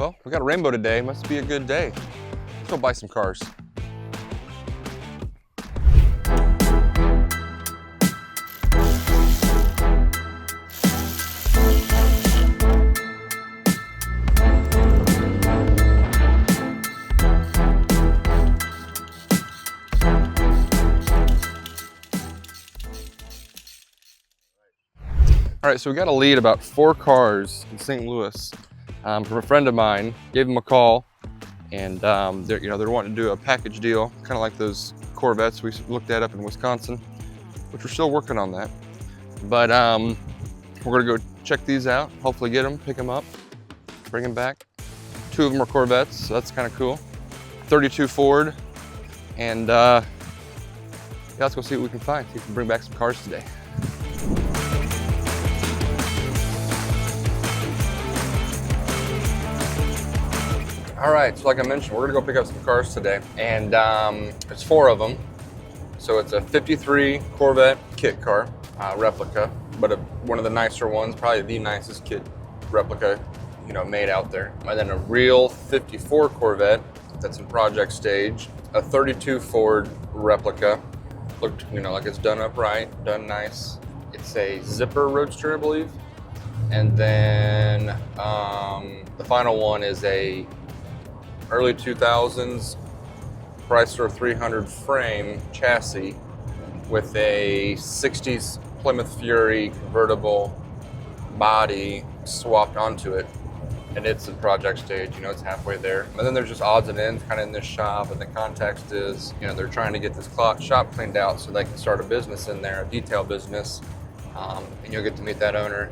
Well, we got a rainbow today. Must be a good day. Let's go buy some cars. All right, so we got a lead about 4 cars in St. Louis from a friend of mine. Gave him a call, and they're wanting to do a package deal, kind of like those Corvettes we looked at up in Wisconsin, which we're still working on that. But we're gonna go check these out, hopefully get them, pick them up, bring them back. 2 of them are Corvettes, so that's kind of cool. 32 Ford, and yeah, let's go see what we can find. See if we can bring back some cars today. All right, so like I mentioned, we're gonna go pick up some cars today, and it's 4 of them. So it's a 53 Corvette kit car, replica, but one of the nicer ones, probably the nicest kit replica, made out there. And then a real 54 Corvette that's in project stage, a 32 Ford replica, looked, like it's done upright, done nice. It's a zipper Roadster, I believe. And then the final one is a early 2000s Chrysler 300 frame chassis with a 60s Plymouth Fury convertible body swapped onto it. And it's in project stage, it's halfway there. And then there's just odds and ends kind of in this shop, and the context is, they're trying to get this shop cleaned out so they can start a business in there, a detail business, and you'll get to meet that owner.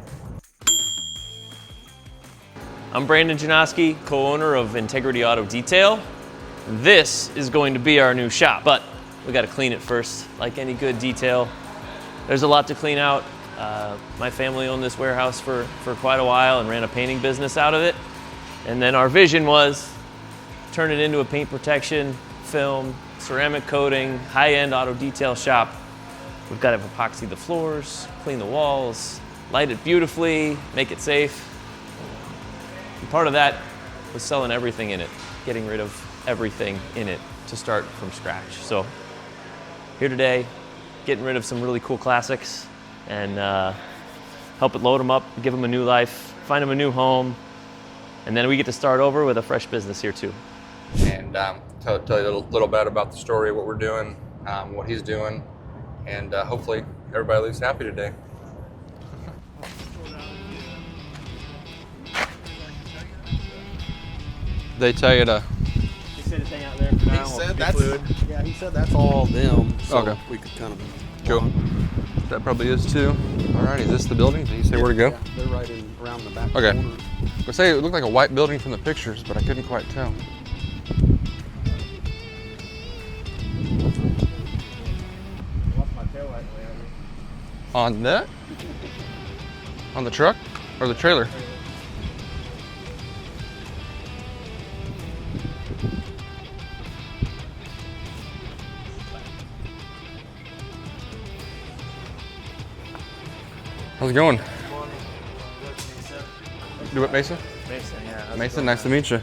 I'm Brandon Janoski, co-owner of Integrity Auto Detail. This is going to be our new shop, but we got to clean it first, like any good detail. There's a lot to clean out. My family owned this warehouse for quite a while and ran a painting business out of it. And then our vision was turn it into a paint protection, film, ceramic coating, high-end auto detail shop. We've got to epoxy the floors, clean the walls, light it beautifully, make it safe. And part of that was selling everything in it, getting rid of everything in it to start from scratch. So here today, getting rid of some really cool classics and help it load them up, give them a new life, find them a new home, and then we get to start over with a fresh business here too. And tell you a little bit about the story of what we're doing, what he's doing, and hopefully everybody leaves happy today. They tell you to. He said to hang out there for now. He said that's, yeah, he said that's all them. So okay. We could kind of Cool. That probably is too. Alrighty, is this the building? Did you say where to go? Yeah, they're right around the back Okay. corner. I say it looked like a white building from the pictures, but I couldn't quite tell. On that? On the truck or the trailer? How's it going? Do what, Mesa? Mason, yeah. Mason, nice to meet you.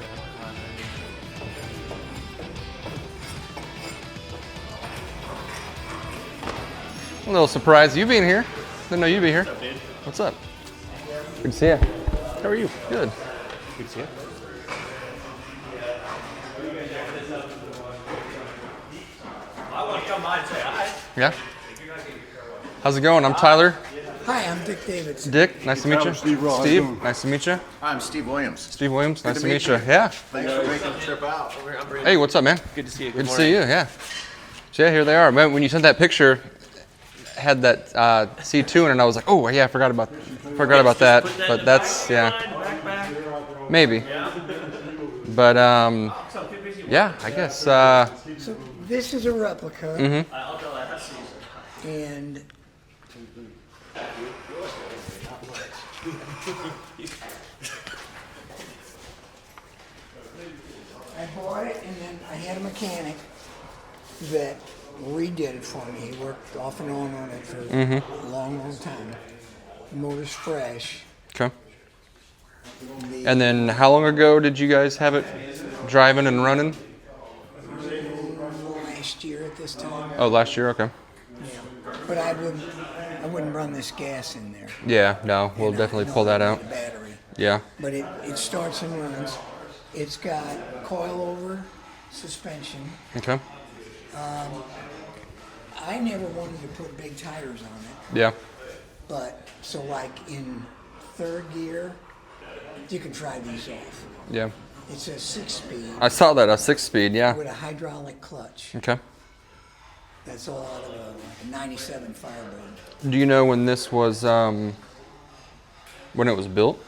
A little surprised you being here. Didn't know you'd be here. What's up, dude? What's up? Good to see you. How are you? Good. Good to see you. I want to come by and say hi. Yeah? How's it going? I'm Tyler. Hi, I'm Dick Davidson. Dick, nice to meet you. Steve Ross. Steve, nice to meet you. I'm Steve Williams. Steve Williams, nice to meet meet you. you. Yeah. Thanks for making the trip out. Hey, what's up, man? Good to see you. Good to see you, yeah. So yeah, here they are. Man, when you sent that picture, had that C2 in it, and I was like, oh yeah, I forgot about that. But that's, yeah, maybe. But yeah, I guess. So this is a replica, Mm-hmm. and I bought it, and then I had a mechanic that redid it for me. He worked off and on it for a long, long time. The motor's fresh. Okay. And then how long ago did you guys have it driving and running? Last year at this time. Oh, last year. Okay. Yeah. But I wouldn't run this gas in there. Yeah. No, we'll definitely pull that out. The battery. Yeah. But it starts and runs. It's got coilover suspension. Okay. I never wanted to put big tires on it, Yeah. but so like in third gear, you can try these off. Yeah. It's a 6-speed I saw that, a 6-speed. Yeah. with a hydraulic clutch. Okay. That's all out of a 97 Firebird. Do you know when this was, when it was built?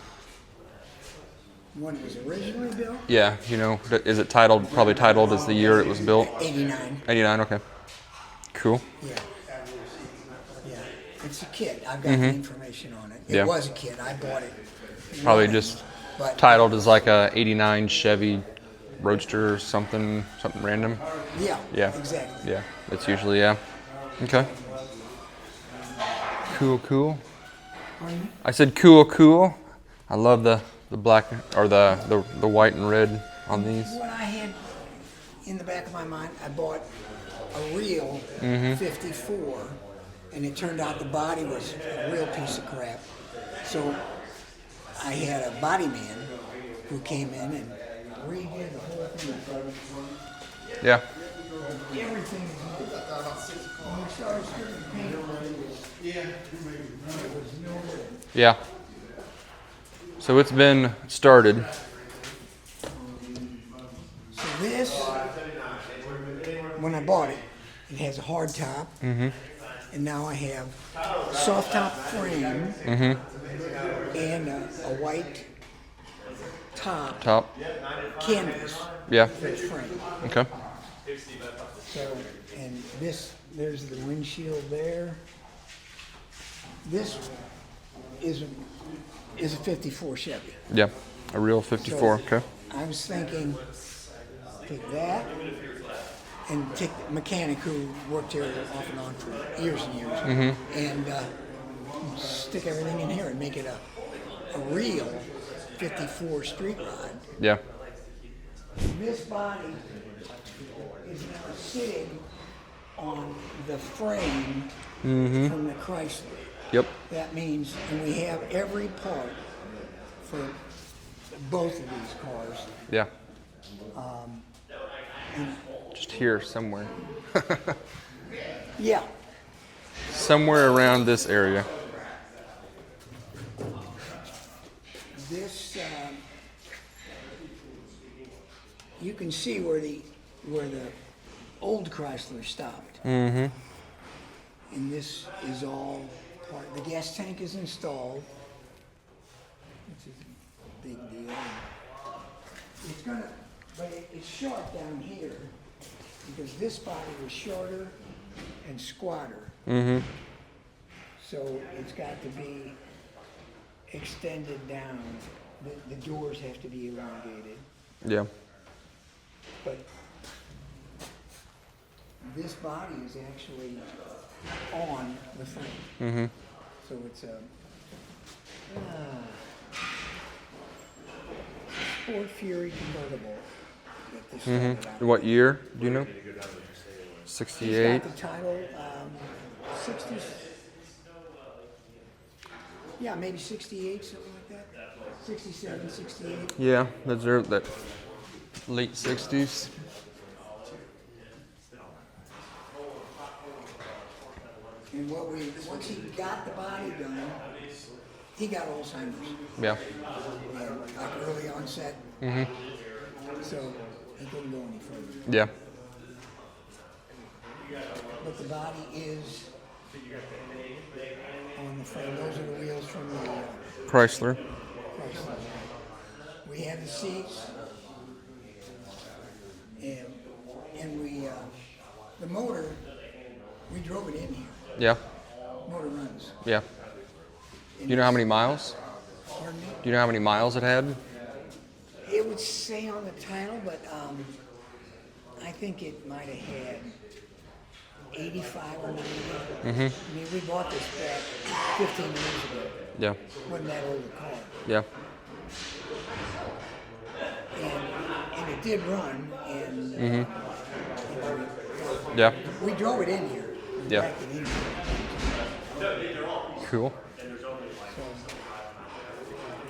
When it was originally built, Yeah. You know, is it titled, probably titled as the year it was built? 89. 89. Okay. Cool. Yeah. Yeah. It's a kit. I've got the information on it. It Yeah. was a kit. I bought it. Probably running, just but titled as like a 89 Chevy Roadster or something random. yeah. Yeah. Exactly. Yeah. That's usually, yeah. Okay. Cool, cool. I said cool, cool. I love the black or the white and red on these. What I had in the back of my mind, I bought a real 54, and it turned out the body was a real piece of crap. So I had a body man who came in and redid the whole thing. Yeah. Everything is new. When we started stripping paint on it, it was no good. Yeah. So it's been started. So this, when I bought it, it has a hard top, and now I have soft top frame and a white top canvas Yeah. for its frame. Okay. So, and this, there's the windshield there. This is a 54 Chevy. Yeah. A real 54. Okay. I was thinking, take that and take the mechanic who worked here off and on for years and years, and stick everything in here and make it a real 54 street rod. Yeah. This body is now sitting on the frame from the Chrysler. Yep. That means, and we have every part for both of these cars. Yeah. Just here somewhere. Yeah, Somewhere around this area. this you can see where the old Chrysler stopped. And this is all part. The gas tank is installed, which is a big deal. It's gonna, but it's short down here because this body was shorter and squatter. So it's got to be extended down. The doors have to be elongated. Yeah. But this body is actually on the frame. So it's a Sport Fury convertible that this started out. What year? Do you know? It's 68. got the title, 60, yeah, maybe 68, something like that. 67, 68. Yeah. Those are that late 60s. And once he got the body done, he got Alzheimer's. Yeah. And like early onset. So he couldn't go any further. Yeah. But the body is on the frame. Those are the wheels from the Chrysler. Chrysler. We have the seats, and we the motor. We drove it in here. Yeah. Motor runs. Yeah. Do you know how many miles? Pardon me? Do you know how many miles it had? It would say on the title, but I think it might have had 85 or 90. I mean, we bought this back 15 years ago. Yeah. Wasn't that old a car. Yeah. it did run, and Yeah. we drove it in here. We Yeah. backed it in here. Cool.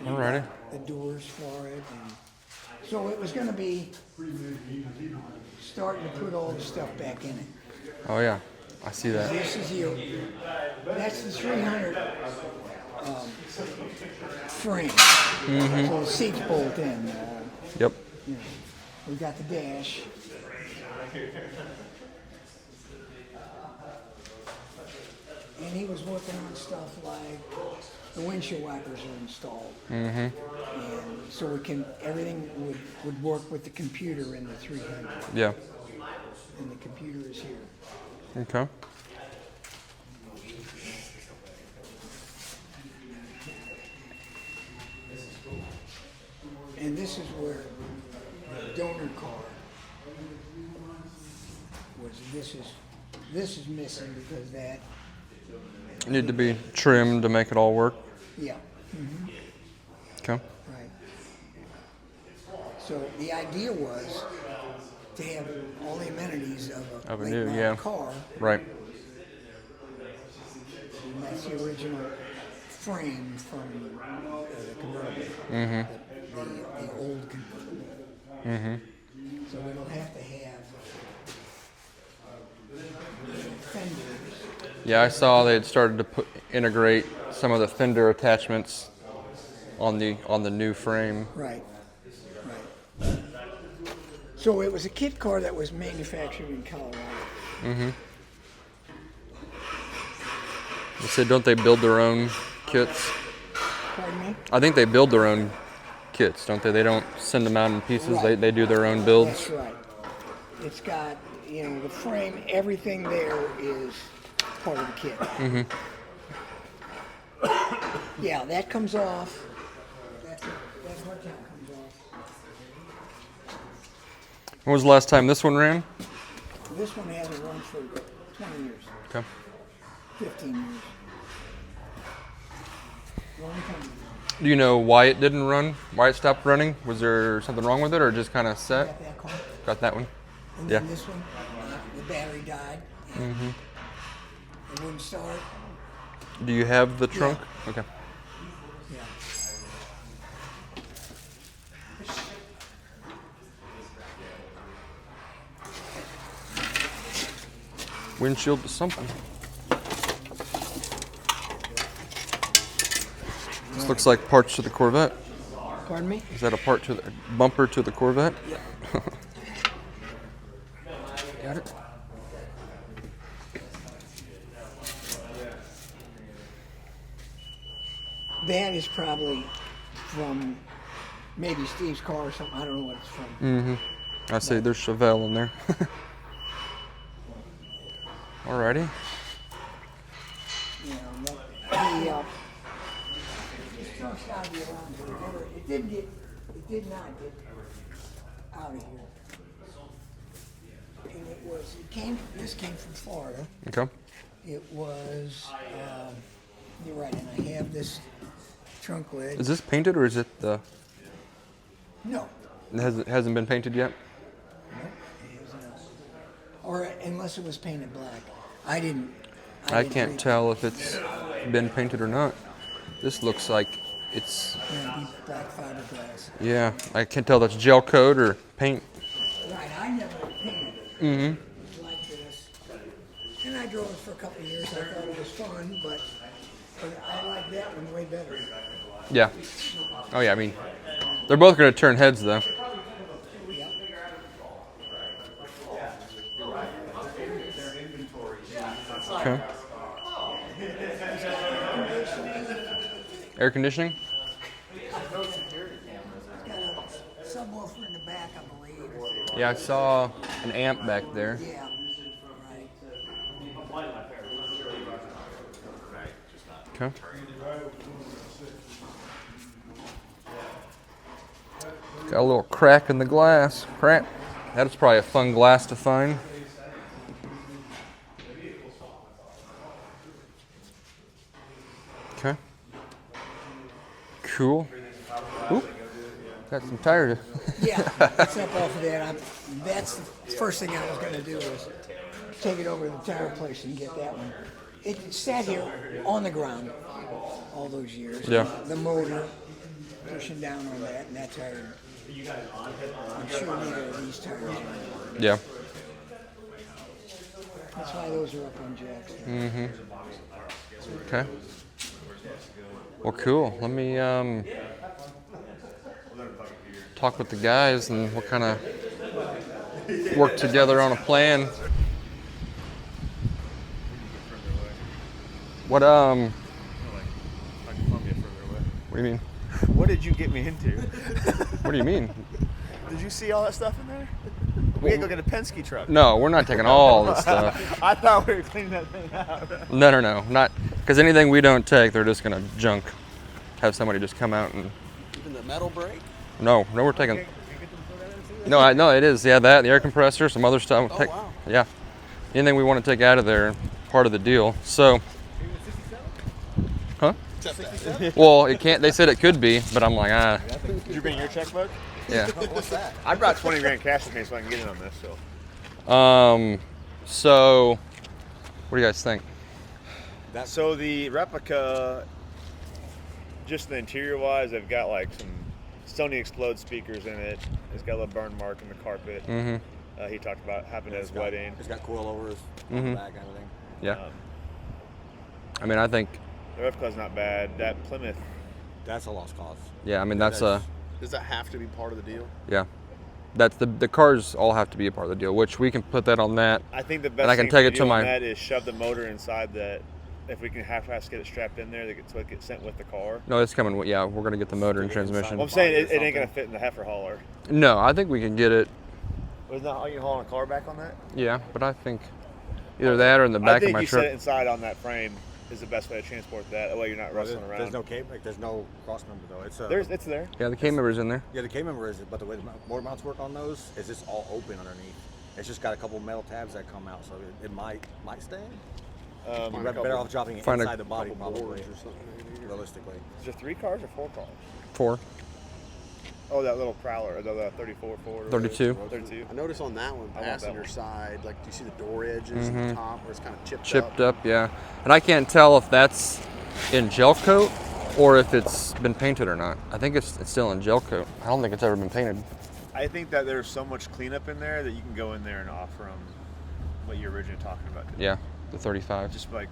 Alrighty. The doors for it, and so it was going to be starting to put all the stuff back in it. Oh yeah, I see that. This is that's the 300 frame. So the seats bolt in. Yep. You know, we got the dash. And he was working on stuff like the windshield wipers are installed. And so everything would work with the computer in the 300. Yeah. And the computer is here. Okay. And this is where the donor car was. This is missing because that. Need to be trimmed to make it all work. Yeah. Okay. Right. So the idea was to have all the amenities of a Of a late new, model yeah. car. Right. And that's the original frame from the convertible. The old convertible. So we don't have to have fenders. Yeah, I saw they had started to integrate some of the fender attachments on the new frame. Right. Right. So it was a kit car that was manufactured in Colorado. They said, don't they build their own kits? Pardon me? I think they build their own kits, don't they? They don't send them out in pieces. Right. They do their own builds. That's right. It's got, the frame, everything there is part of the kit. Yeah, that comes off. That hard top comes off. When was the last time this one ran? This one hasn't run for 20 years, Okay. 15 years. Long time. Do you know why it didn't run? Why it stopped running? Was there something wrong with it, or just kind of set? Got that car. Got that one? And Yeah. then this one, the battery died. And it wouldn't start. Do you have the trunk? Okay. Yeah. Windshield to something. This looks like parts to the Corvette. Pardon me? Is that a part to the bumper to the Corvette? Yep. Got it. That is probably from maybe Steve's car or something. I don't know what it's from. I see there's Chevelle in there. Alrighty. This truck's got to be around here. It did not get out of here. And this came from Florida. Okay. It was, you're right, and I have this trunk lid. Is this painted or is it the? No. It hasn't been painted yet. Nope, it is not. Or unless it was painted black. I didn't can't read tell if it's been painted or not. This looks like it's. deep black fiberglass. Yeah, I can't tell if that's gel coat or paint. Right, I never painted it. It was like this. And I drove it for a couple of years. I thought it was fun, but I like that one way better. Yeah. Oh yeah, I mean, they're both going to turn heads though. Yep. Okay. Air conditioning? It's got a subwoofer in the back, I believe. Yeah, I saw an amp back there. Yeah, right. Okay. Got a little crack in the glass. Crap. That's probably a fun glass to find. Okay. Cool. Oop. Got some tires. Yeah, it's up off of that. That's the first thing I was going to do was take it over to the tire place and get that one. It sat here on the ground all those years. Yeah. The motor pushing down on that, and that tire. I'm sure neither of these tires are. Yeah. That's why those are up on jacks. Okay. Well, cool. Let me talk with the guys and we'll kind of work together on a plan. What do you mean? What did you get me into? What do you mean? Did you see all that stuff in there? We gotta go get a Penske truck. No, we're not taking all this stuff. I thought we were cleaning that thing out. No. Not because anything we don't take, they're just gonna junk. Have somebody just come out and. Even the metal brake? No, we're taking. No, it is. Yeah, that the air compressor, some other stuff. Oh, wow. Yeah, anything we want to take out of there, part of the deal. So. Huh? Well, it can't. They said it could be, but I'm like, Did you bring your checkbook? Yeah. What's that? I brought 20 grand cash with me so I can get in on this. So, what do you guys think? So the replica, just the interior wise, they've got like some Sony Explode speakers in it. It's got a little burn mark in the carpet. He talked about happened at his wedding. It's got coilovers on the back, kind of thing. Yeah. I mean, I think. The replica's not bad. That Plymouth. That's a lost cause. Yeah, I mean that's Does that have to be part of the deal? Yeah. That's the cars all have to be a part of the deal, which we can put that on that. I think the best And I can thing take to it to do on my- that is shove the motor inside that. If we can have to get it strapped in there, so it gets sent with the car. No, it's coming. Yeah, we're gonna get the motor and transmission. Well, I'm saying it ain't gonna fit in the heifer hauler. No, I think we can get it. Wasn't that how you hauling a car back on that? Yeah, but I think either that or in the back I think of my you truck. set it inside on that frame is the best way to transport that. That way you're not wrestling around. There's no cable, like there's no cross member though. It's It's there. Yeah, the K member's in there. Yeah, the K member is, but the way the motor mounts work on those is it's all open underneath. It's just got a couple metal tabs that come out, so it might stay in. You're better off dropping it Find a inside the body, couple probably. boards or something. Realistically, Is there 3 cars or 4 cars? 4, Oh, that little Prowler, the 34 Ford. or 32. 32. I noticed on that one, I want that passenger one. side, like, do you see the door edges at the top where it's kind of Chipped up, yeah. And I can't tell if that's in gel coat or if it's been painted or not. I think it's still in gel coat. I don't think it's ever been painted. I think that there's so much cleanup in there that you can go in there and offer them what you're originally talking about. Yeah, the 35. Just like,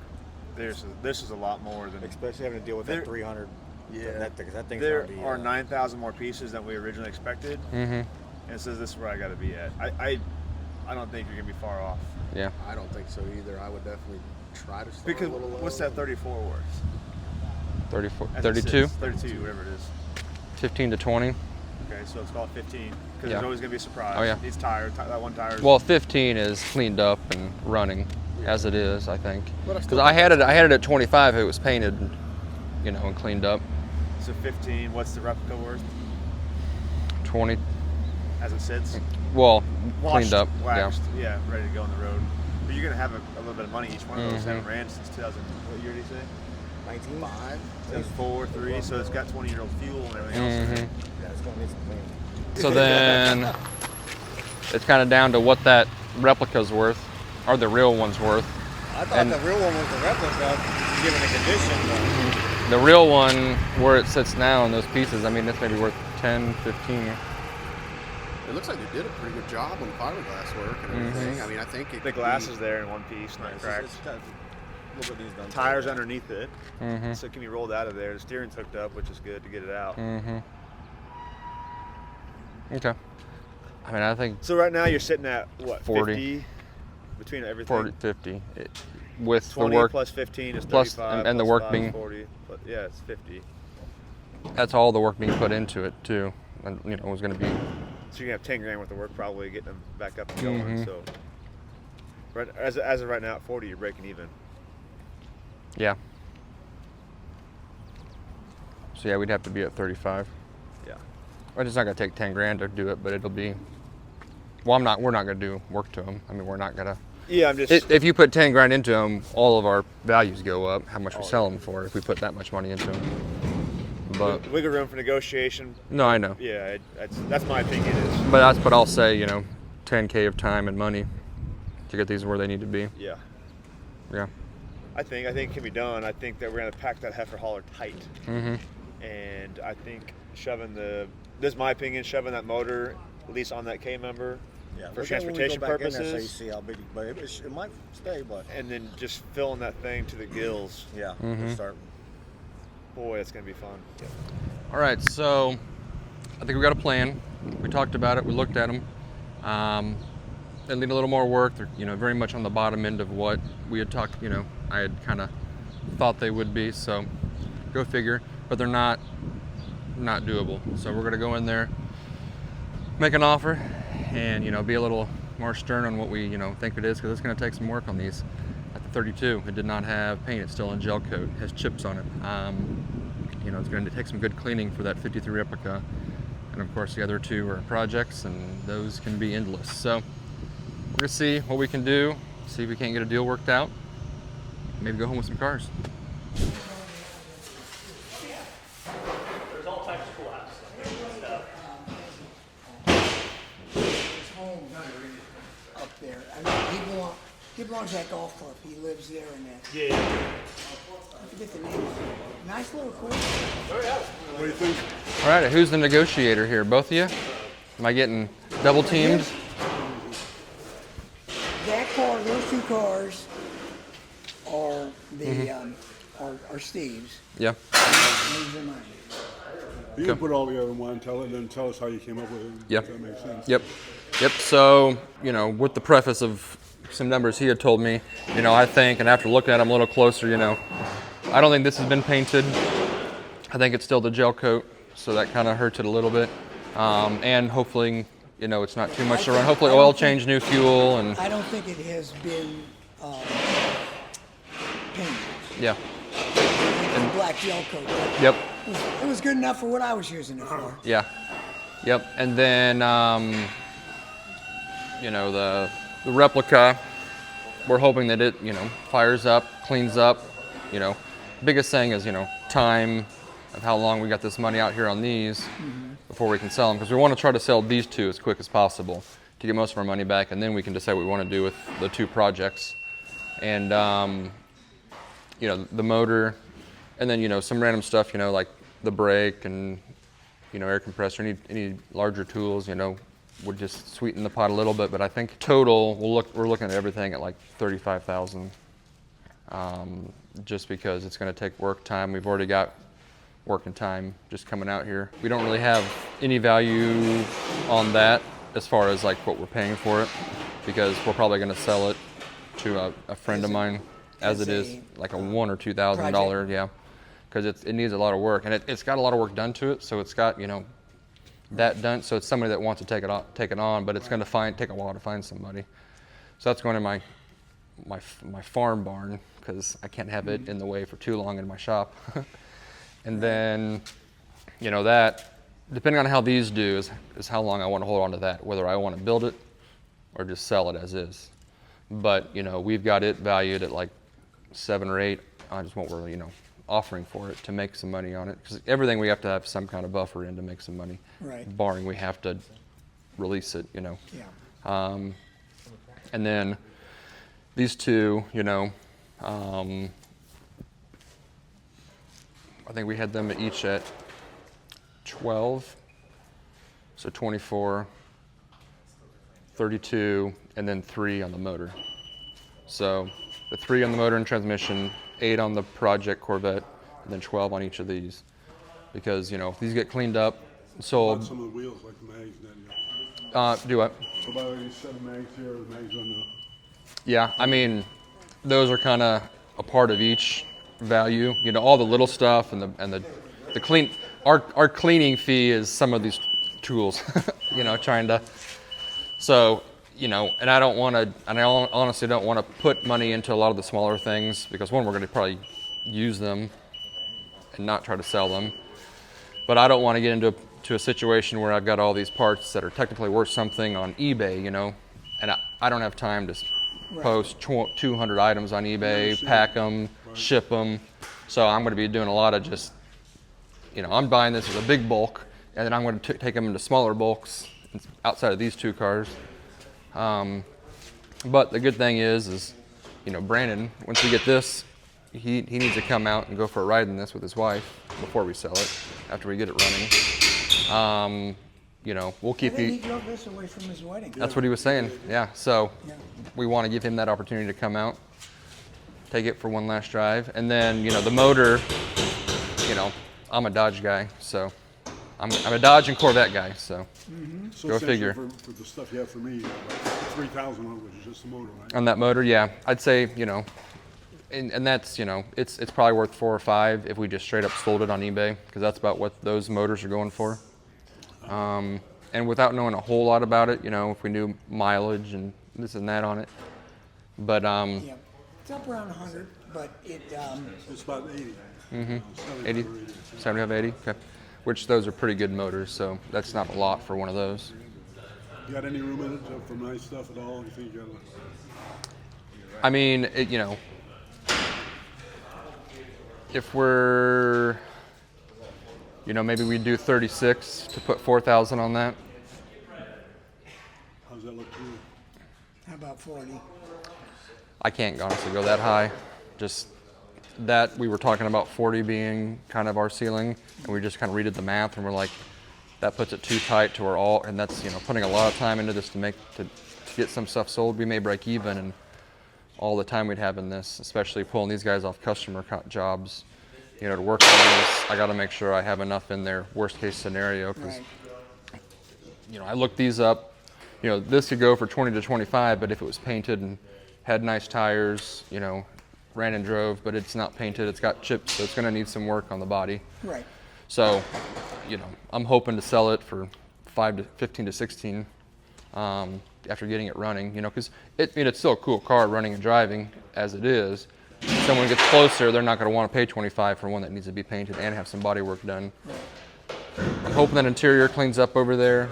this is a lot more than. especially having to deal with There- that 300. Yeah. That thing's There gonna be, are 9,000 more pieces than we originally expected. And it says this is where I got to be at. I don't think you're gonna be far off. Yeah. I don't think so either. I would definitely try to start Because a little low. what's that 34 worth? 34, As it 32, sits, 32, whatever it is. 15 to 20. Okay, so it's called 15 because Yeah. there's always gonna be a surprise. Oh, yeah. These tires, that one tire. Well, 15 is cleaned up and running as it is, I think. But I Because still I had it at 25. It was painted, and cleaned up. So 15. What's the replica worth 20. as it sits? Well, Washed, cleaned up. waxed, yeah, ready to go on the road. But you're gonna have a little bit of money each one of those. Haven't ran since 2000. What year did you say? 19.5. 2004, 3. So it's got 20-year-old fuel and everything else. in it. Yeah, it's gonna need some cleaning. So then it's kind of down to what that replica's worth, or the real one's worth. I thought the real one was the replica, given the condition. The real one, where it sits now in those pieces, I mean, it's maybe worth 10, 15. It looks like they did a pretty good job on the fiberglass work and everything. I mean, I think it The could glass be- is there in one piece, not cracked. It's got a little bit needs done. Tires underneath it, so it can be rolled out of there. The steering's hooked up, which is good to get it out. Okay. I mean, I think So right now you're sitting at what? 40. 50 between everything. 40, 50. With 20 the work, plus 15 is plus- 35. and the plus work 5 being- is 40. But yeah, it's 50. that's all the work being put into it, too. And, it was going to be, So you're gonna have 10 grand worth of work probably getting them back up and going. So right as of right now at 40, you're breaking even. yeah. So, yeah, we'd have to be at 35. Yeah. Well, it's not going to take 10 grand to do it, but it'll be, we're not going to do work to them. I mean, we're not going to. Yeah, I'm just. If you put 10 grand into them, all of our values go up, how much we sell them for if we put that much money into them. But wiggle room for negotiation. no, I know. Yeah, that's my opinion. Is But I'll say, 10K of time and money to get these where they need to be. yeah. Yeah. I think it can be done. I think that we're gonna pack that heifer hauler tight, Mm-hmm. and I think this is my opinion, shoving that motor at least on that K member Yeah, for look at when we go transportation back in there, so you purposes, see how big, but it might stay, but and then just filling that thing to the gills. yeah, Mhm. we'll start. Boy, it's gonna be fun. All right, so I think we got a plan. We talked about it. We looked at them. They need a little more work. They're, very much on the bottom end of what we had talked. I had kind of thought they would be. So, go figure. But they're not doable. So we're gonna go in there, make an offer, and be a little more stern on what we think it is, because it's gonna take some work on these. At the 32, it did not have paint. It's still in gel coat. It has chips on it. It's going to take some good cleaning for that 53 Replica. And of course the other two are projects, and those can be endless. So we're going to see what we can do, see if we can't get a deal worked out, maybe go home with some cars. There's all types of cool house stuff. His home up there. He belongs to that golf club. He lives there and that. Yeah. I forget the name of it. Nice little course. What do you think? All right, who's the negotiator here? Both of you? Am I getting double teamed? That car, those two cars are the are Steve's. Yeah. These are mine. You can put it all together in one, then tell us how you came up with it. Yep. If that makes sense. Yep. So, with the preface of some numbers he had told me, I think, and after looking at them a little closer, I don't think this has been painted. I think it's still the gel coat, so that kind of hurts it a little bit. And hopefully, it's not too much to run. Hopefully oil change, new fuel, and I don't think it has been painted. yeah. It's black gel coat. Yep. It was good enough for what I was using it for. Yeah. Yep. And then, the Replica, we're hoping that it, fires up, cleans up. Biggest thing is, time of how long we got this money out here on these before we can sell them. Because we want to try to sell these two as quick as possible to get most of our money back. And then we can decide what we want to do with the two projects. And, the motor, and then, some random stuff, like the brake and, air compressor, any larger tools, would just sweeten the pot a little bit. But I think total, we're looking at everything at like $35,000, just because it's going to take work time. We've already got work and time just coming out here. We don't really have any value on that as far as like what we're paying for it, because we're probably going to sell it to a friend of mine as it is, like a $1,000 or $2,000, yeah, because it needs a lot of work, and it's got a lot of work done to it. So it's got that done. So it's somebody that wants to take it on, but it's going to take a while to find somebody. So that's going in my farm barn, because I can't have it in the way for too long in my shop. And then, that, depending on how these do, is how long I want to hold on to that, whether I want to build it or just sell it as is. But, we've got it valued at like 7 or 8. I just want we're, offering for it to make some money on it. Because everything we have to have some kind of buffer in to make some money. Right. Barring we have to release it, Yeah. And then these two, I think we had them each at 12, so 24, 32, and then 3 on the motor. So the 3 on the motor and transmission, 8 on the project Corvette, and then 12 on each of these. Because, if these get cleaned up, sold. Some of the wheels, like the mags, then Do what? so about these 7 mags here, the mags on the. Yeah, I mean, those are kind of a part of each value. All the little stuff and the clean. Our cleaning fee is some of these tools. Trying to. So, and I don't want to. And I honestly don't want to put money into a lot of the smaller things, because one, we're going to probably use them and not try to sell them. But I don't want to get into a situation where I've got all these parts that are technically worth something on eBay, and I don't have time to post 200 items on eBay, pack them, ship them. So I'm going to be doing a lot of just you know, I'm buying this as a big bulk, and then I'm going to take them into smaller bulks outside of these two cars. But the good thing is, you know, Brandon, once we get this, he needs to come out and go for a ride in this with his wife before we sell it, after we get it running. You know, we'll keep I think he drove this away from his wedding. That's what he was saying, yeah. So we want to give him that opportunity to come out, take it for one last drive. And then, you know, the motor, you know, I'm a Dodge guy, so I'm a Dodge and Corvette guy, so So go essentially figure. For the stuff you have for me, 3,000 on it, which is just the motor, right? On that motor, yeah, I'd say, you know, and that's, you know, it's probably worth 4 or 5 if we just straight up sold it on eBay, because that's about what those motors are going for. And without knowing a whole lot about it, you know, if we knew mileage and this and that on it, but Yeah, it's up around 100, but it, It's about 80. 80, 75, 80, okay. Which those are pretty good motors, so that's not a lot for one of those. You got any room in it for nice stuff at all? You think you got I mean, you know, if we're, you know, maybe we do 36 to put 4,000 on that. how's that look to you? how about 40? I can't honestly go that high. Just that we were talking about 40 being kind of our ceiling, and we just kind of redid the math, and we're like, that puts it too tight to our all, and that's, you know, putting a lot of time into this to get some stuff sold. We may break even, and all the time we'd have in this, especially pulling these guys off customer jobs, you know, to work on this, I got to make sure I have enough in there, worst case scenario, because, Right. you know, I looked these up. You know, this could go for 20 to 25, but if it was painted and had nice tires, you know, ran and drove, but it's not painted, it's got chips, so it's going to need some work on the body. Right. So, you know, I'm hoping to sell it for 15 to 16 after getting it running, you know, because it's still a cool car running and driving as it is. If someone gets closer, they're not going to want to pay 25 for one that needs to be painted and have some body work done. I'm hoping that interior cleans up over there,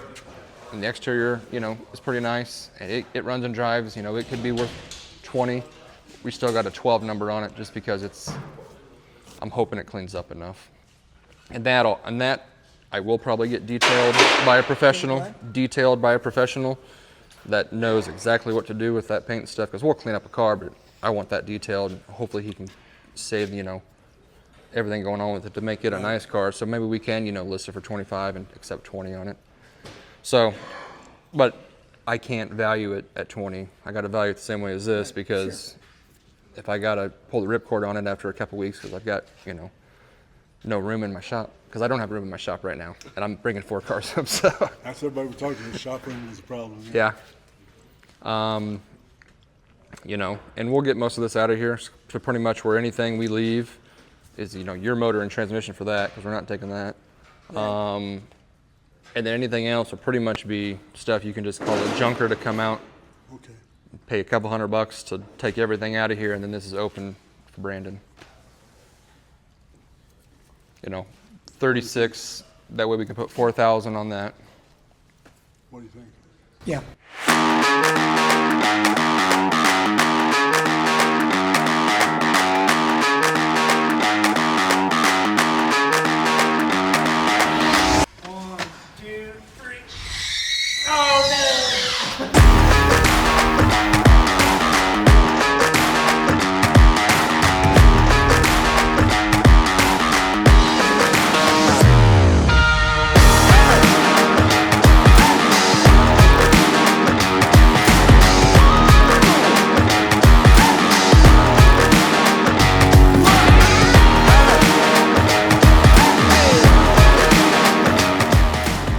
and the exterior, you know, is pretty nice. And it runs and drives, you know, it could be worth 20. We still got a 12 number on it just because I'm hoping it cleans up enough. And that I will probably get detailed by a professional, that knows exactly what to do with that paint and stuff, because we'll clean up a car, but I want that detailed. Hopefully he can save, you know, everything going on with it to make it a nice car. So maybe we can, you know, list it for 25 and accept 20 on it. So, but I can't value it at 20. I got to value it the same way as this, because if I got to pull the ripcord on it after a couple weeks because I've got, you know, no room in my shop, because I don't have room in my shop right now, and I'm bringing 4 cars up, so. That's everybody we talk to, the shop room is a problem. Yeah. You know, and we'll get most of this out of here to pretty much where anything we leave is, you know, your motor and transmission for that, because we're not taking that. And then anything else will pretty much be stuff you can just call a junker to come out, Okay. pay a couple $100 to take everything out of here, and then this is open for Brandon. You know, 36, that way we can put 4,000 on that. What do you think? Yeah. One, two, three. Oh no!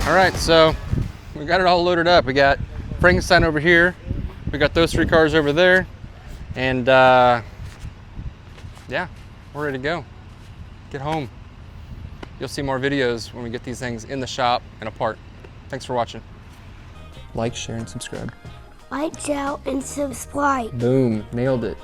All right, so we got it all loaded up. We got Frankenstein over here. We got those 3 cars over there. And yeah, we're ready to go. Get home. You'll see more videos when we get these things in the shop and apart. Thanks for watching. Like, share, and subscribe. Like, share, and subscribe. Boom, nailed it.